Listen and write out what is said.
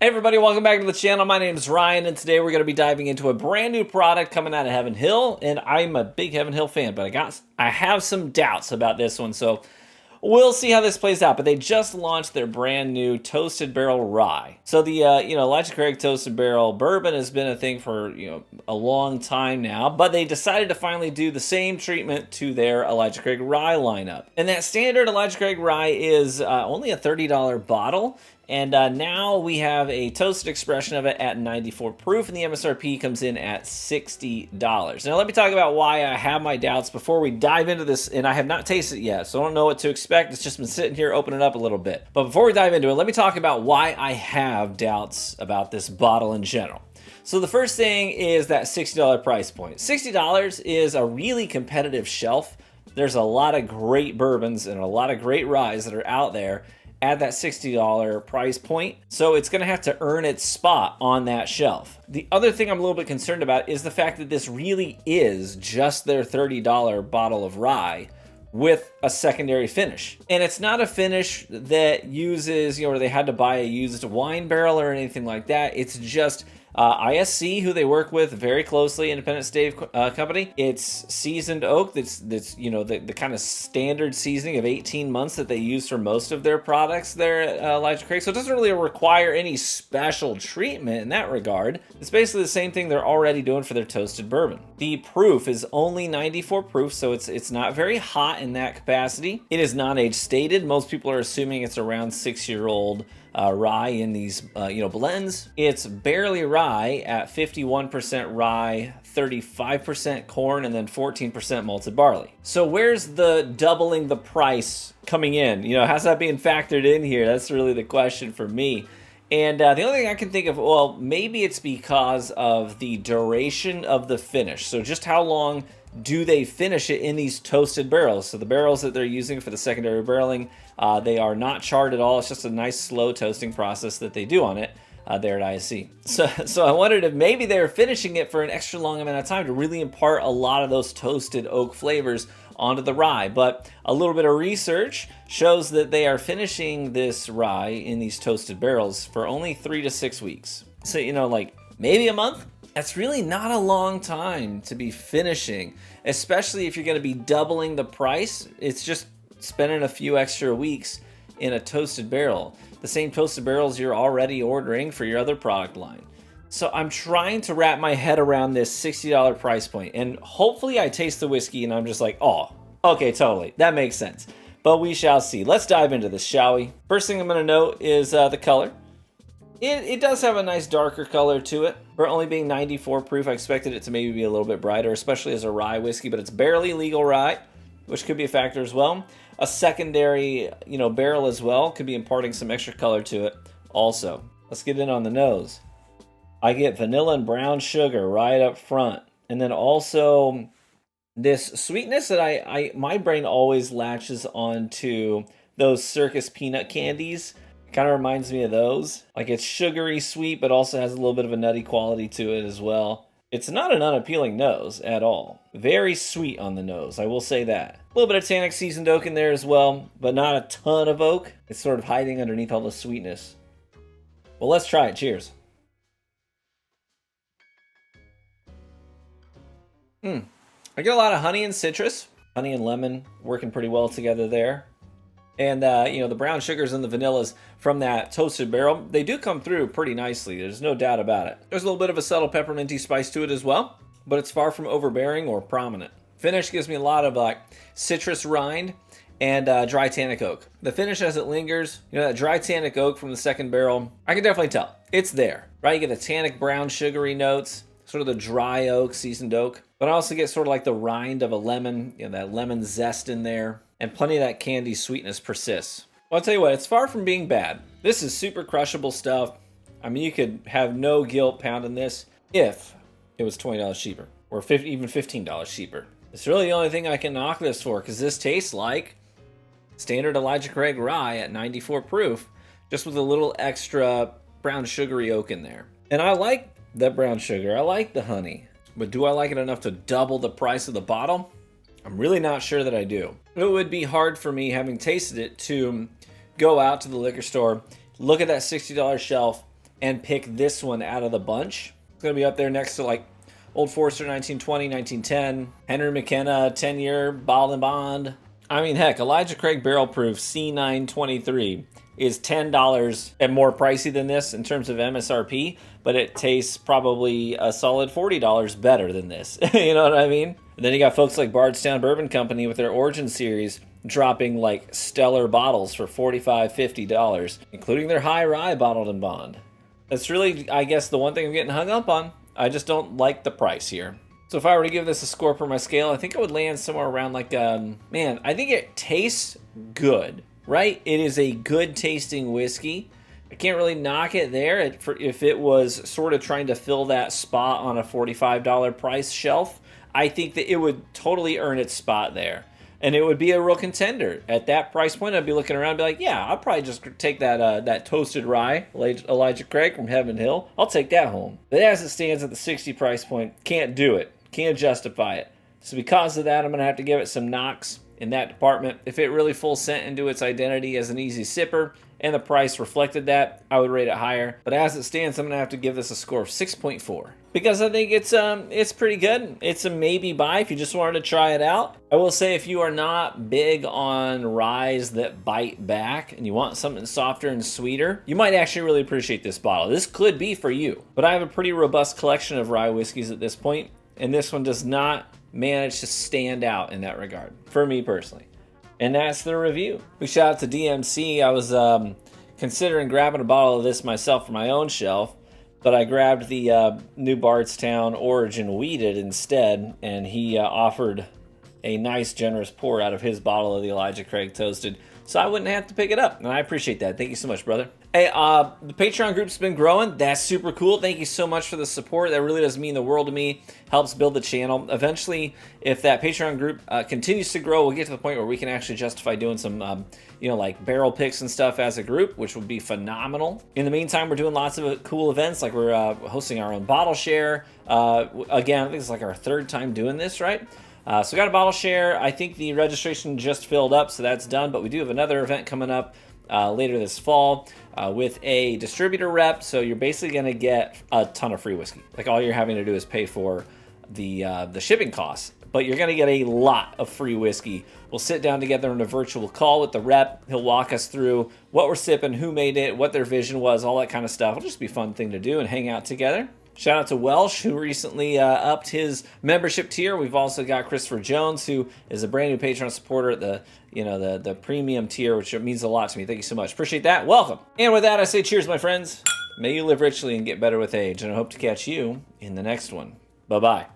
Hey everybody, welcome back to the channel. My name is Ryan, and today we're going to be diving into a brand new product coming out of Heaven Hill, and I'm a big Heaven Hill fan, but I have some doubts about this one, so we'll see how this plays out. But they just launched their brand new Toasted Barrel Rye. So the Elijah Craig Toasted Barrel Bourbon has been a thing for a long time now, but they decided to finally do the same treatment to their Elijah Craig Rye lineup. And that standard Elijah Craig Rye is only a $30 bottle. And now we have a toasted expression of it at 94 proof, and the MSRP comes in at $60. Now let me talk about why I have my doubts before we dive into this, and I have not tasted it yet, so I don't know what to expect. It's just been sitting here, opening up a little bit. But before we dive into it, let me talk about why I have doubts about this bottle in general. So the first thing is that $60 price point. $60 is a really competitive shelf. There's a lot of great bourbons and a lot of great ryes that are out there at that $60 price point, so it's going to have to earn its spot on that shelf. The other thing I'm a little bit concerned about is the fact that this really is just their $30 bottle of rye with a secondary finish. And it's not a finish that uses, where they had to buy a used wine barrel or anything like that. It's just ISC, who they work with very closely, Independent Stave Company. It's seasoned oak. That's the kind of standard seasoning of 18 months that they use for most of their products there at Elijah Craig. So it doesn't really require any special treatment in that regard. It's basically the same thing they're already doing for their toasted bourbon. The proof is only 94 proof, so it's not very hot in that capacity. It is not age stated. Most people are assuming it's around 6-year-old rye in these blends. It's barely rye at 51% rye, 35% corn, and then 14% malted barley. So where's the doubling the price coming in? How's that being factored in here? That's really the question for me. And the only thing I can think of, well, maybe it's because of the duration of the finish. So just how long do they finish it in these toasted barrels? So the barrels that they're using for the secondary barreling, they are not charred at all. It's just a nice slow toasting process that they do on it there at ISC. So I wondered if maybe they were finishing it for an extra long amount of time to really impart a lot of those toasted oak flavors onto the rye. But a little bit of research shows that they are finishing this rye in these toasted barrels for only 3 to 6 weeks. So, like maybe a month? That's really not a long time to be finishing, especially if you're going to be doubling the price. It's just spending a few extra weeks in a toasted barrel, the same toasted barrels you're already ordering for your other product line. So I'm trying to wrap my head around this $60 price point, and hopefully I taste the whiskey and I'm just like, oh, okay, totally, that makes sense. But we shall see. Let's dive into this, shall we? First thing I'm going to note is the color. It does have a nice darker color to it. For only being 94 proof, I expected it to maybe be a little bit brighter, especially as a rye whiskey, but it's barely legal rye, which could be a factor as well. A secondary, barrel as well could be imparting some extra color to it also. Let's get in on the nose. I get vanilla and brown sugar right up front. And then also this sweetness that my brain always latches onto those circus peanut candies. Kind of reminds me of those. Like, it's sugary sweet, but also has a little bit of a nutty quality to it as well. It's not an unappealing nose at all. Very sweet on the nose, I will say that. A little bit of tannic seasoned oak in there as well, but not a ton of oak. It's sort of hiding underneath all the sweetness. Well, let's try it. Cheers. I get a lot of honey and citrus. Honey and lemon working pretty well together there. And, the brown sugars and the vanillas from that toasted barrel, they do come through pretty nicely. There's no doubt about it. There's a little bit of a subtle pepperminty spice to it as well, but it's far from overbearing or prominent. Finish gives me a lot of citrus rind and dry tannic oak. The finish as it lingers, that dry tannic oak from the second barrel, I can definitely tell. It's there, right? You get the tannic brown sugary notes, sort of the dry oak, seasoned oak, but I also get sort of like the rind of a lemon, that lemon zest in there. And plenty of that candy sweetness persists. Well, I'll tell you what, it's far from being bad. This is super crushable stuff. I mean, you could have no guilt pounding this if it was $20 cheaper, or even $15 cheaper. It's really the only thing I can knock this for, because this tastes like standard Elijah Craig Rye at 94 proof, just with a little extra brown sugary oak in there. And I like that brown sugar. I like the honey. But do I like it enough to double the price of the bottle? I'm really not sure that I do. It would be hard for me, having tasted it, to go out to the liquor store, look at that $60 shelf, and pick this one out of the bunch. It's going to be up there next to like Old Forester 1920, 1910, Henry McKenna 10-year bottled and bond. I mean, heck, Elijah Craig Barrel Proof C923 is $10 and more pricey than this in terms of MSRP, but it tastes probably a solid $40 better than this. You know what I mean? And then you got folks like Bardstown Bourbon Company with their Origin Series dropping like stellar bottles for $45, $50, including their high rye bottled and bond. That's really, I guess, the one thing I'm getting hung up on. I just don't like the price here. So if I were to give this a score per my scale, I think I would land somewhere around like, man, I think it tastes good, right? It is a good tasting whiskey. I can't really knock it there if it was sort of trying to fill that spot on a $45 price shelf. I think that it would totally earn its spot there. And it would be a real contender. At that price point, I'd be looking around and be like, yeah, I'll probably just take that Toasted Rye, Elijah Craig from Heaven Hill. I'll take that home. But as it stands at the 60 price point, can't do it. Can't justify it. So because of that, I'm going to have to give it some knocks in that department. If it really full sent into its identity as an easy sipper and the price reflected that, I would rate it higher. But as it stands, I'm going to have to give this a score of 6.4. Because I think it's pretty good. It's a maybe buy if you just wanted to try it out. I will say if you are not big on ryes that bite back and you want something softer and sweeter, you might actually really appreciate this bottle. This could be for you. But I have a pretty robust collection of rye whiskeys at this point, and this one does not manage to stand out in that regard, for me personally. And that's the review. Big shout out to DMC. I was considering grabbing a bottle of this myself for my own shelf, but I grabbed the New Bardstown Origin Weeded instead, and he offered a nice generous pour out of his bottle of the Elijah Craig Toasted, so I wouldn't have to pick it up, and I appreciate that. Thank you so much, brother. Hey, the Patreon group's been growing. That's super cool. Thank you so much for the support. That really does mean the world to me. Helps build the channel. Eventually, if that Patreon group continues to grow, we'll get to the point where we can actually justify doing some, like barrel picks and stuff as a group, which would be phenomenal. In the meantime, we're doing lots of cool events, like we're hosting our own bottle share. Again, I think it's like our third time doing this, right? So we got a bottle share. I think the registration just filled up, so that's done. But we do have another event coming up later this fall with a distributor rep. So you're basically going to get a ton of free whiskey. Like all you're having to do is pay for the shipping costs. But you're going to get a lot of free whiskey. We'll sit down together in a virtual call with the rep. He'll walk us through what we're sipping, who made it, what their vision was, all that kind of stuff. It'll just be a fun thing to do and hang out together. Shout out to Welsh, who recently upped his membership tier. We've also got Christopher Jones, who is a brand new Patreon supporter at the premium tier, which means a lot to me. Thank you so much. Appreciate that. Welcome. And with that, I say cheers, my friends. May you live richly and get better with age. And I hope to catch you in the next one. Bye-bye.